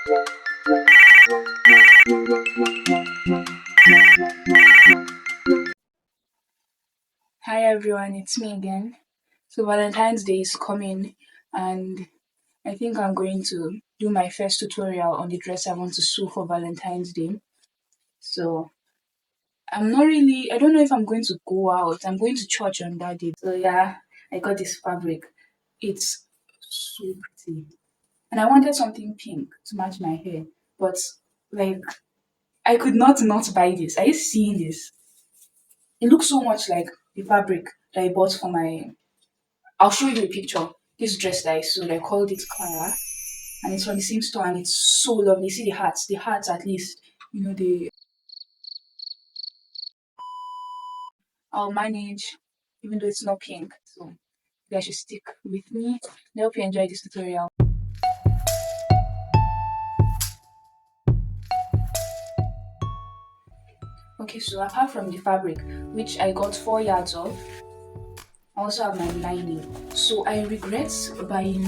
Hi everyone, it's me again. So Valentine's Day is coming and I think I'm going to do my first tutorial on the dress I want to sew for Valentine's Day. So I don't know if I'm going to go out. I'm going to church on that day. So yeah, I got this fabric. It's so pretty. And I wanted something pink to match my hair. But like I could not buy this. Are you seeing this? It looks so much like the fabric that I bought for my I'll show you a picture. This dress that I sewed, I called it Clara, and it's from the same store, and it's so lovely. See the hearts, at least, the I'll manage, even though it's not pink. So you guys should stick with me. I hope you enjoy this tutorial. Okay, so apart from the fabric, which I got 4 yards of, I also have my lining. So I regret buying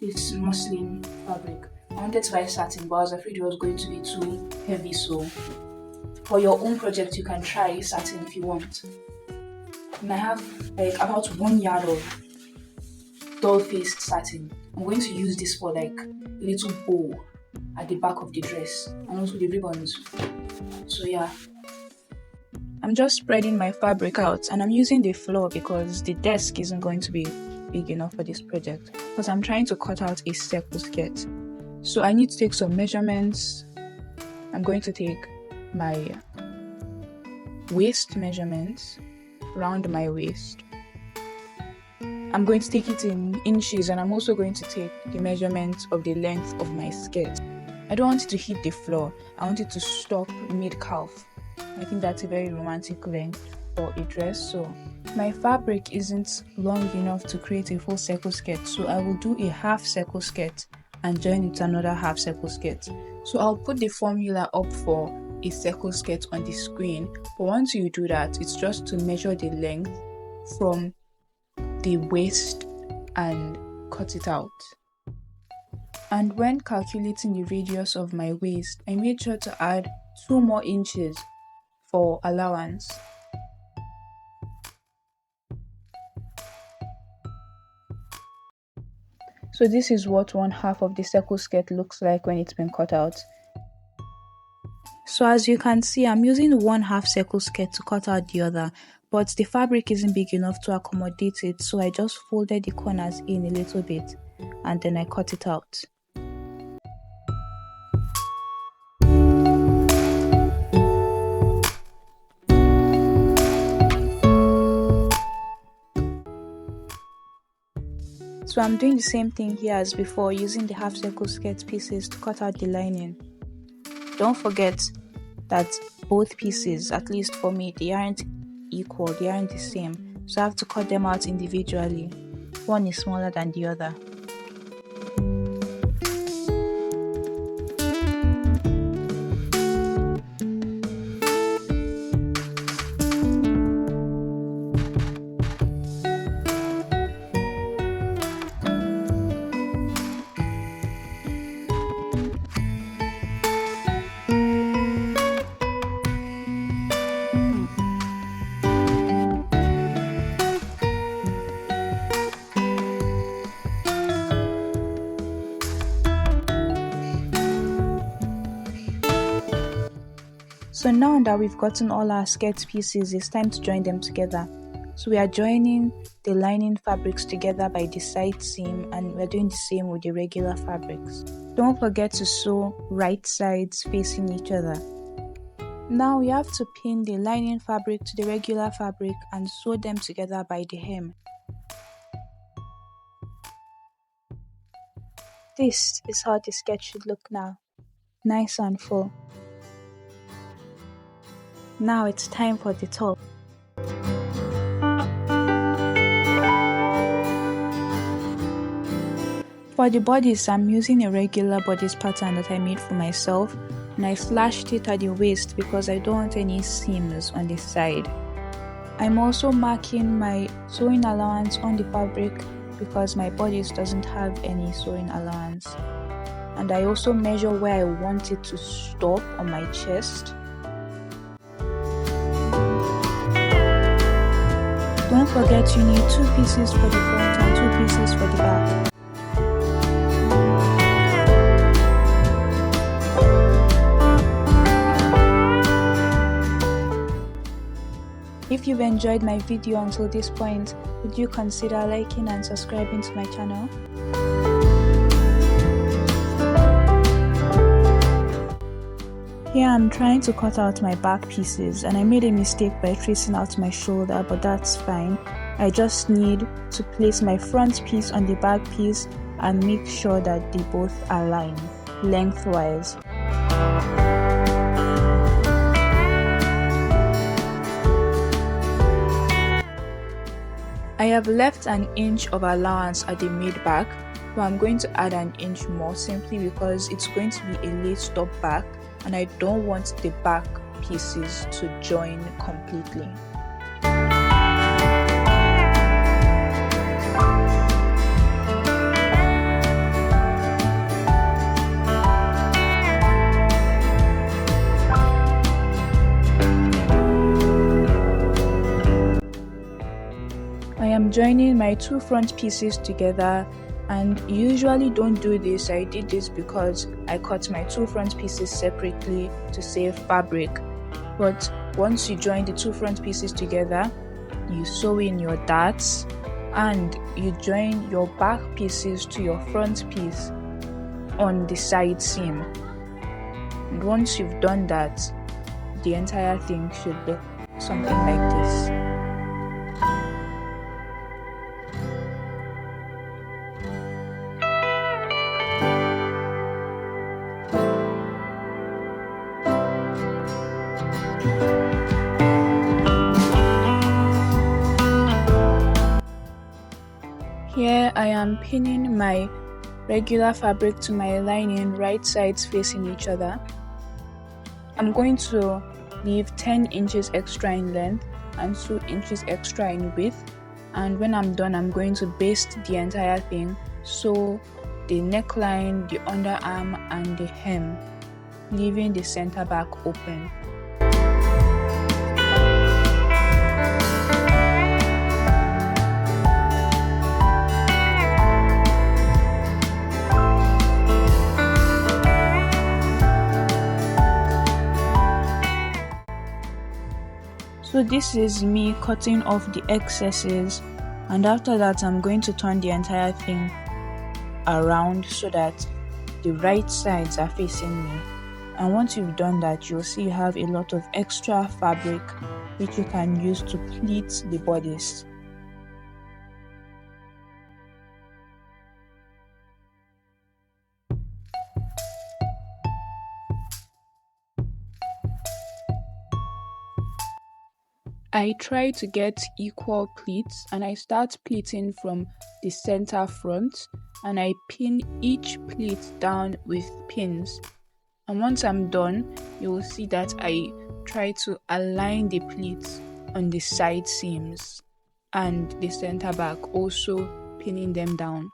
this muslin fabric. I wanted to buy satin, but I was afraid it was going to be too heavy. So for your own project, you can try satin if you want. And I have like about 1 yard of doll faced satin. I'm going to use this for like a little bow at the back of the dress and also the ribbons. So yeah, I'm just spreading my fabric out and I'm using the floor because the desk isn't going to be big enough for this project because I'm trying to cut out a circle skirt. So I need to take some measurements. I'm going to take my waist measurements, round my waist. I'm going to take it in inches and I'm also going to take the measurement of the length of my skirt. I don't want it to hit the floor. I want it to stop mid-calf. I think that's a very romantic length for a dress. So my fabric isn't long enough to create a full circle skirt. So I will do a half circle skirt and join it to another half circle skirt. So I'll put the formula up for a circle skirt on the screen. But once you do that, it's just to measure the length from the waist and cut it out. And when calculating the radius of my waist, I made sure to add 2 more inches for allowance. So this is what one half of the circle skirt looks like when it's been cut out. So as you can see, I'm using one half circle skirt to cut out the other, but the fabric isn't big enough to accommodate it, so I just folded the corners in a little bit and then I cut it out. So I'm doing the same thing here as before, using the half circle skirt pieces to cut out the lining. Don't forget that both pieces, at least for me, they aren't equal, they aren't the same. So I have to cut them out individually. One is smaller than the other. So now that we've gotten all our skirt pieces, it's time to join them together. So we are joining the lining fabrics together by the side seam, and we're doing the same with the regular fabrics. Don't forget to sew right sides facing each other. Now we have to pin the lining fabric to the regular fabric and sew them together by the hem. This is how the skirt should look now. Nice and full. Now it's time for the top. For the bodice, I'm using a regular bodice pattern that I made for myself, and I slashed it at the waist because I don't want any seams on the side. I'm also marking my sewing allowance on the fabric because my bodice doesn't have any sewing allowance. and I also measure where I want it to stop on my chest. Don't forget you need 2 pieces for the front and 2 pieces for the back. If you've enjoyed my video until this point, would you consider liking and subscribing to my channel? Here I'm trying to cut out my back pieces, and I made a mistake by tracing out my shoulder, but that's fine. I just need to place my front piece on the back piece and make sure that they both align lengthwise. I have left an inch of allowance at the mid-back, but I'm going to add an inch more simply because it's going to be a laced up back and I don't want the back pieces to join completely. I am joining my 2 front pieces together, and usually don't do this. I did this because I cut my 2 front pieces separately to save fabric. But once you join the 2 front pieces together, you sew in your darts and you join your back pieces to your front piece on the side seam. And once you've done that, the entire thing should look something like this. Here I am pinning my regular fabric to my lining, right sides facing each other. I'm going to leave 10 inches extra in length and 2 inches extra in width, and when I'm done I'm going to baste the entire thing, sew the neckline, the underarm and the hem, leaving the center back open. So this is me cutting off the excesses, and after that I'm going to turn the entire thing around so that the right sides are facing me. And once you've done that, you'll see you have a lot of extra fabric which you can use to pleat the bodice. I try to get equal pleats, and I start pleating from the center front, and I pin each pleat down with pins. And once I'm done, you will see that I try to align the pleats on the side seams and the center back, also pinning them down.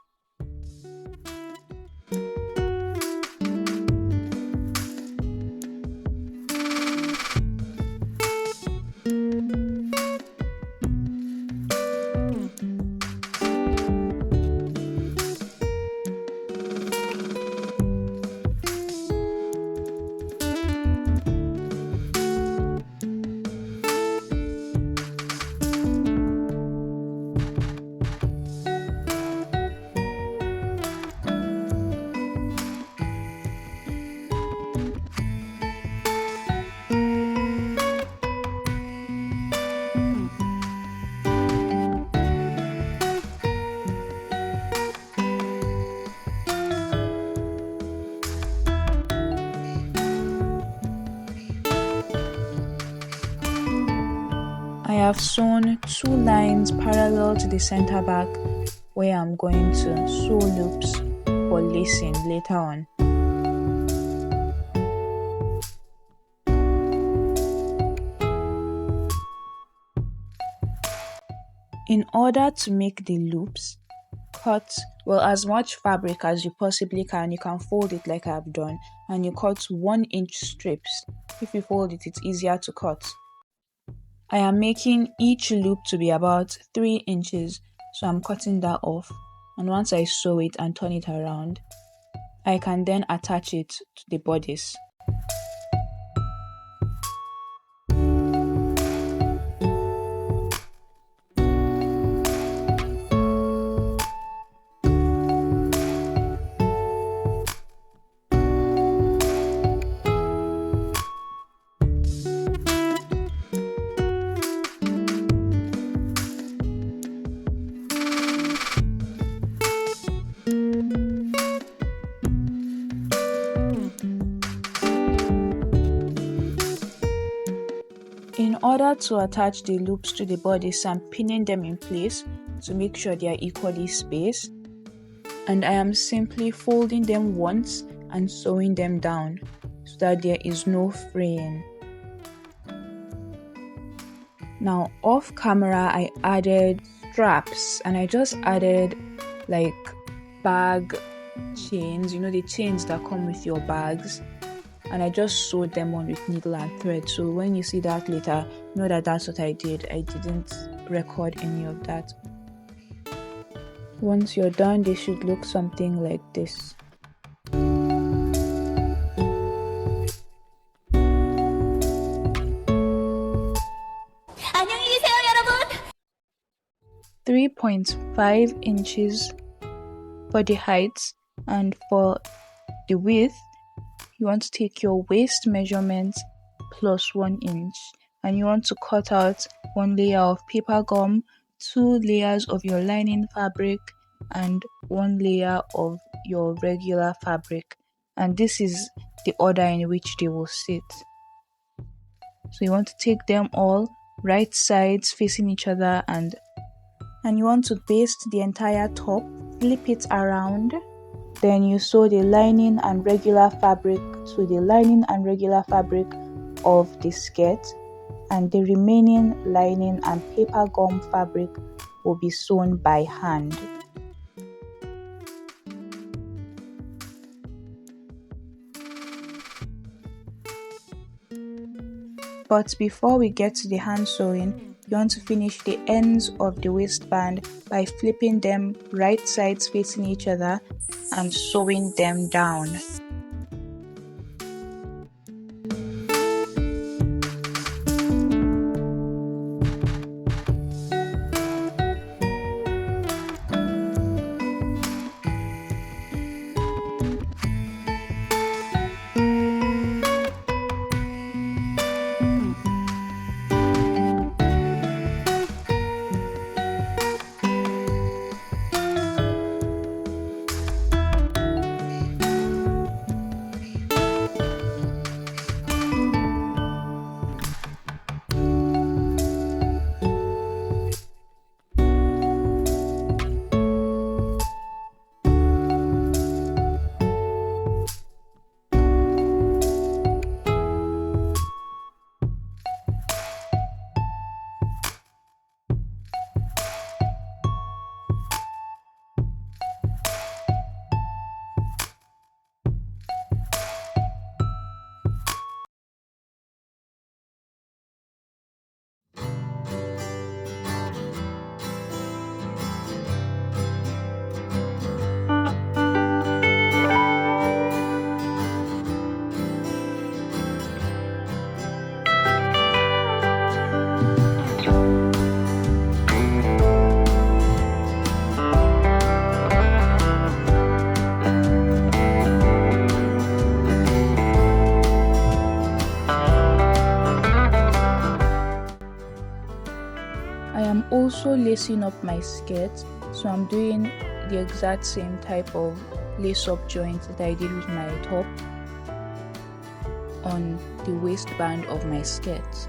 I have sewn 2 lines parallel to the center back where I'm going to sew loops for lacing later on. In order to make the loops, cut, well, as much fabric as you possibly can. You can fold it like I've done, and you cut 1 inch strips. If you fold it, it's easier to cut. I am making each loop to be about 3 inches, so I'm cutting that off. And once I sew it and turn it around, I can then attach it to the bodice. In order to attach the loops to the bodice, I'm pinning them in place to make sure they are equally spaced, and I am simply folding them once and sewing them down so that there is no fraying. Now off camera I added straps, and I just added like bag chains, the chains that come with your bags, and I just sewed them on with needle and thread. So when you see that later, know that that's what I did. I didn't record any of that. Once you're done, they should look something like this. 안녕히 계세요, 여러분. 3.5 inches for the height, and for the width, you want to take your waist measurement plus 1 inch, and you want to cut out 1 layer of paper gum, 2 layers of your lining fabric, and 1 layer of your regular fabric. And this is the order in which they will sit. So you want to take them all right sides facing each other, and you want to baste the entire top, flip it around. Then you sew the lining and regular fabric to the lining and regular fabric of the skirt, and the remaining lining and paper gum fabric will be sewn by hand. But before we get to the hand sewing, you want to finish the ends of the waistband by flipping them right sides facing each other and sewing them down. Also lacing up my skirt, so I'm doing the exact same type of lace up joint that I did with my top on the waistband of my skirt.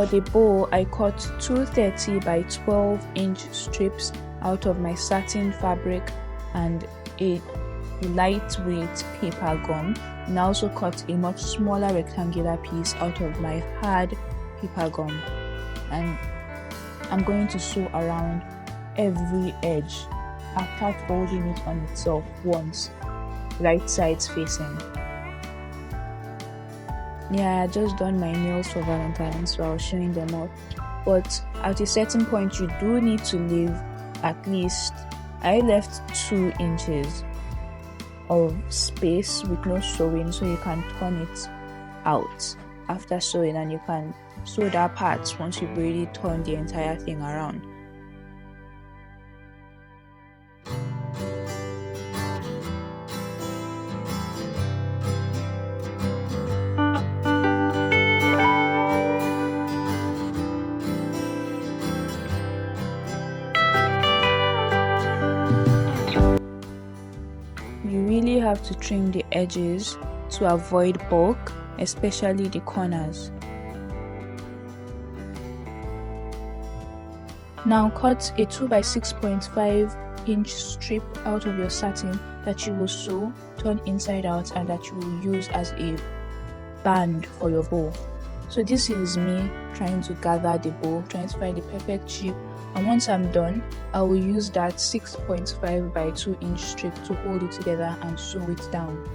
For the bow, I cut 230 by 12 inch strips out of my satin fabric and a lightweight paper gum, and I also cut a much smaller rectangular piece out of my hard paper gum, and I'm going to sew around every edge after folding it on itself once, right sides facing. Yeah, I just done my nails for Valentine's, so I was showing them off. But at a certain point, you do need to leave at least, I left 2 inches of space with no sewing, so you can turn it out after sewing, and you can sew that part once you've already turned the entire thing around. You really have to trim the edges to avoid bulk, especially the corners. Now cut a 2 by 6.5 inch strip out of your satin that you will sew, turn inside out, and that you will use as a band for your bow. So this is me trying to gather the bow, trying to find the perfect shape, and once I'm done, I will use that 6.5 by 2 inch strip to hold it together and sew it down.